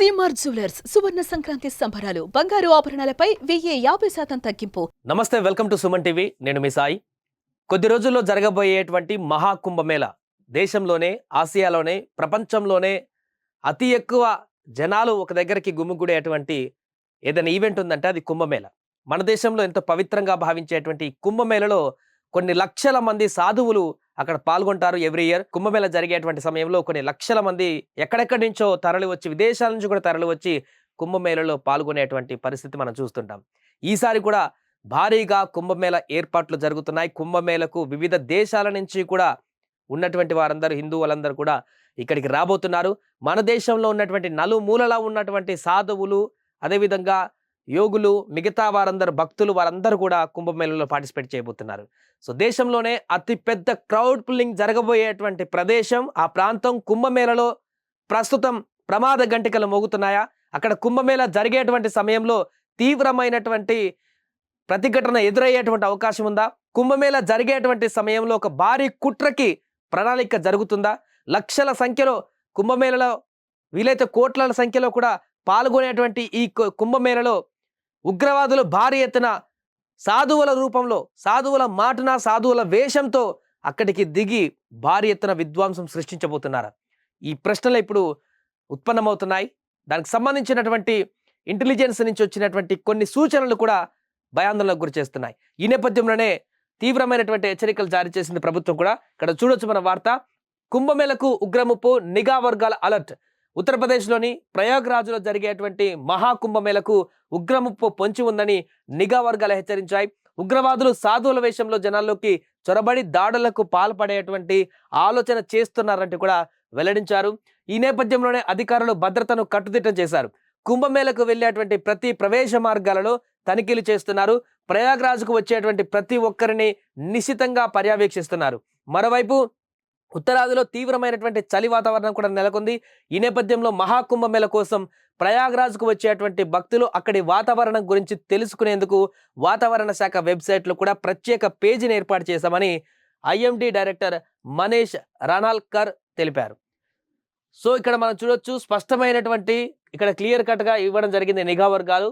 CMR jewellers సువర్ణ సంక్రాంతి సంబరాలు బంగారు ఆభరణాలపై 1050% తగ్గింపు. నమస్తే, వెల్కమ్ టు సుమన్ టీవీ. నేను మీ సాయి. కొద్ది రోజుల్లో జరగబోయేటువంటి మహాకుంభమేళ దేశంలోనే, ఆసియాలోనే, ప్రపంచంలోనే అతి ఎక్కువ జనాలు ఒక దగ్గరికి గుమిగూడేటువంటి ఏదైనా ఈవెంట్ ఉందంటే అది కుంభమేళ. మన దేశంలో ఎంతో పవిత్రంగా భావించేటువంటి కుంభమేళలో కొన్ని లక్షల మంది సాధువులు అక్కడ పాల్గొంటారు. ఎవ్రీ ఇయర్ కుంభమేళ జరిగేటువంటి సమయంలో కొన్ని లక్షల మంది ఎక్కడెక్కడి నుంచో తరలి వచ్చి, విదేశాల నుంచి కూడా తరలి వచ్చి కుంభమేళలో పాల్గొనేటువంటి పరిస్థితి మనం చూస్తుంటాం. ఈసారి కూడా భారీగా కుంభమేళ ఏర్పాట్లు జరుగుతున్నాయి. కుంభమేళకు వివిధ దేశాల నుంచి కూడా ఉన్నటువంటి వారందరూ, హిందువులందరూ కూడా ఇక్కడికి రాబోతున్నారు. మన దేశంలో ఉన్నటువంటి నలుమూలలా ఉన్నటువంటి సాధువులు, అదేవిధంగా యోగులు, మిగతా వారందరూ భక్తులు, వారందరూ కూడా కుంభమేళలో పార్టిసిపేట్ చేయబోతున్నారు. సో దేశంలోనే అతి పెద్ద క్రౌడ్ పుల్లింగ్ జరగబోయేటువంటి ప్రదేశం, ఆ ప్రాంతం కుంభమేళలో ప్రస్తుతం ప్రమాద గంటికలు మోగుతున్నాయా? అక్కడ కుంభమేళ జరిగేటువంటి సమయంలో తీవ్రమైనటువంటి ప్రతిఘటన ఎదురయ్యేటువంటి అవకాశం ఉందా? కుంభమేళ జరిగేటువంటి సమయంలో ఒక భారీ కుట్రకి ప్రణాళిక జరుగుతుందా? లక్షల సంఖ్యలో కుంభమేళలో, వీలైతే కోట్ల సంఖ్యలో కూడా పాల్గొనేటువంటి ఈ కుంభమేళలో ఉగ్రవాదులు భారీ ఎత్తున సాధువుల రూపంలో, సాధువుల మాటున, సాధువుల వేషంతో అక్కడికి దిగి భారీ ఎత్తున విధ్వంసం సృష్టించబోతున్నారు. ఈ ప్రశ్నలు ఇప్పుడు ఉత్పన్నమవుతున్నాయి. దానికి సంబంధించినటువంటి ఇంటెలిజెన్స్ నుంచి వచ్చినటువంటి కొన్ని సూచనలు కూడా భయాందోళనకు గురి చేస్తున్నాయి. ఈ నేపథ్యంలోనే తీవ్రమైనటువంటి హెచ్చరికలు జారీ చేసింది ప్రభుత్వం కూడా. ఇక్కడ చూడొచ్చు మన వార్త. కుంభమేళకు ఉగ్రముప్పు, నిఘా వర్గాల అలర్ట్. ఉత్తరప్రదేశ్లోని ప్రయాగ్రాజ్లో జరిగేటువంటి మహాకుంభమేళకు ఉగ్రముప్పు పొంచి ఉందని నిఘా వర్గాలు హెచ్చరించాయి. ఉగ్రవాదులు సాధువుల వేషంలో జనాల్లోకి చొరబడి దాడులకు పాల్పడేటువంటి ఆలోచన చేస్తున్నారంటూ కూడా వెల్లడించారు. ఈ నేపథ్యంలోనే అధికారులు భద్రతను కట్టుదిట్టం చేశారు. కుంభమేళకు వెళ్ళేటువంటి ప్రతి ప్రవేశ మార్గాలలో తనిఖీలు చేస్తున్నారు. ప్రయాగ్రాజ్కు వచ్చేటువంటి ప్రతి ఒక్కరిని నిశితంగా పర్యవేక్షిస్తున్నారు. మరోవైపు ఉత్తరాదిలో తీవ్రమైనటువంటి చలి వాతావరణం కూడా నెలకొంది. ఈ నేపథ్యంలో మహాకుంభమేళ కోసం ప్రయాగ్రాజ్కు వచ్చేటువంటి భక్తులు అక్కడి వాతావరణం గురించి తెలుసుకునేందుకు వాతావరణ శాఖ వెబ్సైట్లో కూడా ప్రత్యేక పేజీని ఏర్పాటు చేశామని ఐఎండీ డైరెక్టర్ మనీష్ రానాల్కర్ తెలిపారు. సో ఇక్కడ మనం చూడొచ్చు, స్పష్టమైనటువంటి ఇక్కడ క్లియర్ కట్గా ఇవ్వడం జరిగింది నిఘా వర్గాలు.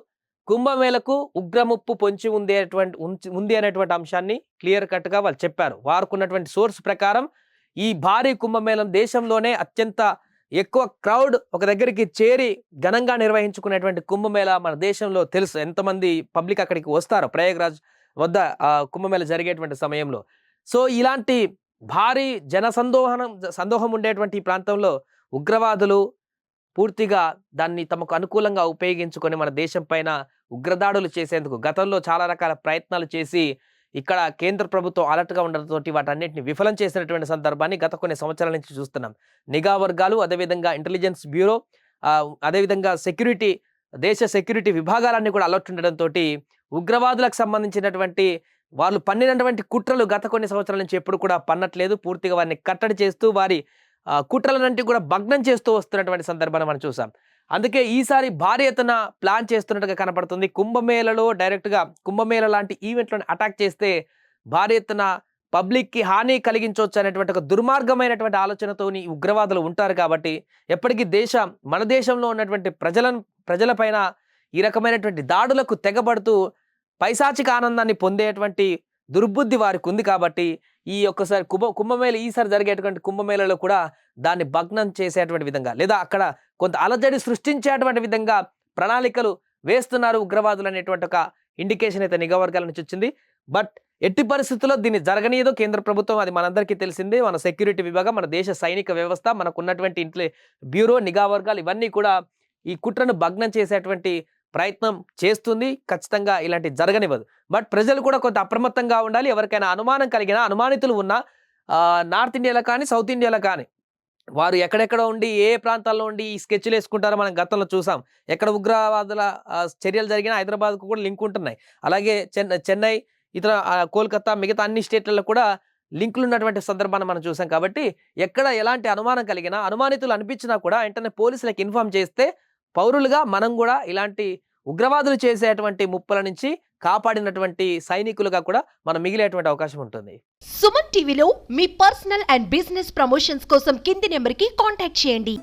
కుంభమేళకు ఉగ్రముప్పు పొంచి ఉంది అనేటువంటి అంశాన్ని క్లియర్ కట్గా వాళ్ళు చెప్పారు. వారుకున్నటువంటి సోర్స్ ప్రకారం ఈ భారీ కుంభమేళం దేశంలోనే అత్యంత ఎక్కువ క్రౌడ్ ఒక దగ్గరికి చేరి ఘనంగా నిర్వహించుకునేటువంటి కుంభమేళ మన దేశంలో తెలుసు. ఎంతమంది పబ్లిక్ అక్కడికి వస్తారో ప్రయాగ్రాజ్ వద్ద కుంభమేళ జరిగేటువంటి సమయంలో. సో ఇలాంటి భారీ సందోహం ఉండేటువంటి ఈ ప్రాంతంలో ఉగ్రవాదులు పూర్తిగా దాన్ని తమకు అనుకూలంగా ఉపయోగించుకొని మన దేశం పైన ఉగ్రదాడులు చేసేందుకు గతంలో చాలా రకాల ప్రయత్నాలు చేసి ఇక్కడ కేంద్ర ప్రభుత్వం అలర్ట్గా ఉండడంతో వాటన్నిటిని విఫలం చేసినటువంటి సందర్భాన్ని గత కొన్ని సంవత్సరాల నుంచి చూస్తున్నాం. నిఘా వర్గాలు, అదేవిధంగా ఇంటెలిజెన్స్ బ్యూరో, అదేవిధంగా దేశ సెక్యూరిటీ విభాగాలన్నీ కూడా అలర్ట్ ఉండడంతో ఉగ్రవాదులకు సంబంధించినటువంటి వాళ్ళు పన్నినటువంటి కుట్రలు గత కొన్ని సంవత్సరాల నుంచి ఎప్పుడు కూడా పన్నట్లేదు. పూర్తిగా వారిని కట్టడి చేస్తూ వారి కుట్రలన్నింటి కూడా భగ్నం చేస్తూ వస్తున్నటువంటి సందర్భాన్ని మనం చూసాం. అందుకే ఈసారి భారీ ఎత్తున ప్లాన్ చేస్తున్నట్టుగా కనపడుతుంది. కుంభమేళలో డైరెక్ట్గా కుంభమేళ లాంటి ఈవెంట్లను అటాక్ చేస్తే భారీ ఎత్తున పబ్లిక్కి హాని కలిగించవచ్చు అనేటువంటి ఒక దుర్మార్గమైనటువంటి ఆలోచనతోని ఉగ్రవాదులు ఉంటారు. కాబట్టి ఎప్పటికీ మన దేశంలో ఉన్నటువంటి ప్రజలపైన ఈ రకమైనటువంటి దాడులకు తెగబడుతూ పైశాచిక ఆనందాన్ని పొందేటువంటి దుర్బుద్ధి వారికి ఉంది. కాబట్టి ఈ ఒక్కసారి కుంభమేళ ఈసారి జరిగేటువంటి కుంభమేళలో కూడా దాన్ని భగ్నం చేసేటువంటి విధంగా, లేదా అక్కడ కొంత అలజడి సృష్టించేటువంటి విధంగా ప్రణాళికలు వేస్తున్నారు ఉగ్రవాదులు అనేటువంటి ఒక ఇండికేషన్ అయితే నిఘా వర్గాల నుంచి వచ్చింది. బట్ ఎట్టి పరిస్థితుల్లో దీన్ని జరగనీయదో కేంద్ర ప్రభుత్వం, అది మనందరికీ తెలిసిందే. మన సెక్యూరిటీ విభాగం, మన దేశ సైనిక వ్యవస్థ, మనకు ఉన్నటువంటి బ్యూరో, నిఘా వర్గాలు ఇవన్నీ కూడా ఈ కుట్రను భగ్నం చేసేటువంటి ప్రయత్నం చేస్తుంది. ఖచ్చితంగా ఇలాంటి జరగనివ్వదు. బట్ ప్రజలు కూడా కొంత అప్రమత్తంగా ఉండాలి. ఎవరికైనా అనుమానం కలిగినా, అనుమానితులు ఉన్నా నార్త్ ఇండియాలో కానీ, సౌత్ ఇండియాలో కానీ, వారు ఎక్కడెక్కడ ఉండి ఏ ప్రాంతాల్లో ఉండి ఈ స్కెచ్లు వేసుకుంటారో మనం గతంలో చూసాం. ఎక్కడ ఉగ్రవాదుల చర్యలు జరిగినా హైదరాబాద్కు కూడా లింక్ ఉంటున్నాయి. అలాగే చెన్నై, ఇతర కోల్కతా, మిగతా అన్ని స్టేట్లలో కూడా లింకులు ఉన్నటువంటి సందర్భాన్ని మనం చూసాం. కాబట్టి ఎక్కడ ఎలాంటి అనుమానం కలిగినా, అనుమానితులు అనిపించినా కూడా వెంటనే పోలీసులకు ఇన్ఫార్మ్ చేస్తే పౌరులుగా మనం కూడా ఇలాంటి ఉగ్రవాదులు చేసేటువంటి ముప్పుల నుంచి కాపాడినటువంటి సైనికులుగా కూడా మనం మిగిలేటువంటి అవకాశం ఉంటుంది. సుమన్ టీవీలో మీ పర్సనల్ అండ్ బిజినెస్ ప్రమోషన్స్ కోసం కింది నెంబర్కి కాంటాక్ట్ చేయండి.